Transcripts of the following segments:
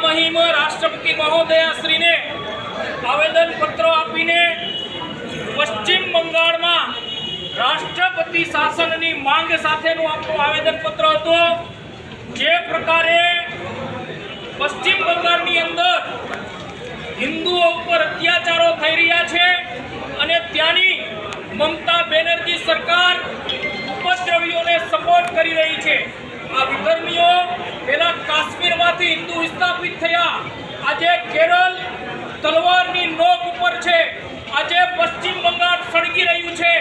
મહિમ રાષ્ટ્રપતિ મહોદયા શ્રીને આવેદન પત્ર આપીને પશ્ચિમ બંગાળમાં રાષ્ટ્રપતિ શાસનની માંગ સાથેનું આપણું આવેદન પત્ર હતું। જે પ્રકારે પશ્ચિમ બંગાળની અંદર હિન્દુઓ ઉપર અત્યાચારો થઈ રહ્યા છે અને ત્યાંની મમતા બેનર્જી સરકાર ઉપદ્રવીઓને સપોર્ટ કરી રહી છે। આ વિધર્મીઓ પહેલા કાશ્મીરમાંથી હિન્દુ વિસ્થાપિત થયા, આજે કેરળ તલવારની નોક ઉપર છે, આજે પશ્ચિમ બંગાળ સળગી રહ્યું છે,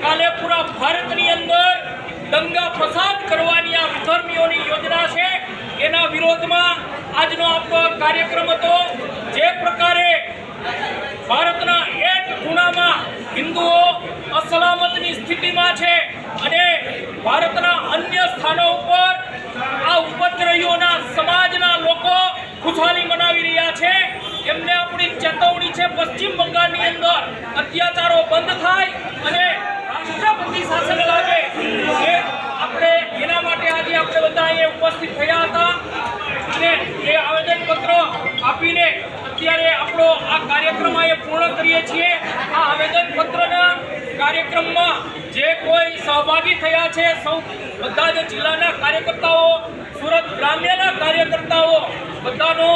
કાલે પૂરા ભારતની અંદર દંગા ફસાદ કરવાની આ વિધર્મીઓની યોજના છે। એના વિરોધમાં આજનો આપણો કાર્યક્રમ હતો। જે પ્રકારે ભારતના એક ખૂણામાં હિન્દુઓ અસલામતની સ્થિતિમાં છે અને ભારતના અન્ય સ્થાનો ઉપર આ ઉપદ્રવીઓના સમાજના લોકો ખુશાલી મનાવી રહ્યા છે। એમને આપણી ચેતવણી છે, પશ્ચિમ બંગાળની અંદર અત્યાચારો બંધ થાય અને રાષ્ટ્રપતિ શાસન લાગે, એ આપણે એના માટે આજે આપણે બધા અહીંયા ઉપસ્થિત થયા હતા અને એ આવેદનપત્ર આપીને અત્યારે આપણો આ કાર્યક્રમ અહીંયા પૂર્ણ કરીએ છીએ। આ આવેદનપત્રના કાર્યક્રમમાં જે કોઈ સહભાગી થયા છે સૌ બધા જ જિલ્લાના કાર્યકર્તાઓ, સુરત ગ્રામ્યના કાર્યકર્તાઓ બધાનો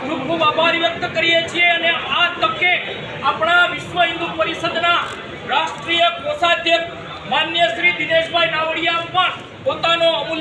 ખૂબ ખૂબ આભાર વ્યક્ત કરીએ છીએ અને આ તકે આપણા વિશ્વ હિન્દુ પરિષદના રાષ્ટ્રીય કોષાધ્યક્ષ માન્ય શ્રી દિનેશભાઈ નાવડિયા પણ પોતાનો અમૂલ્ય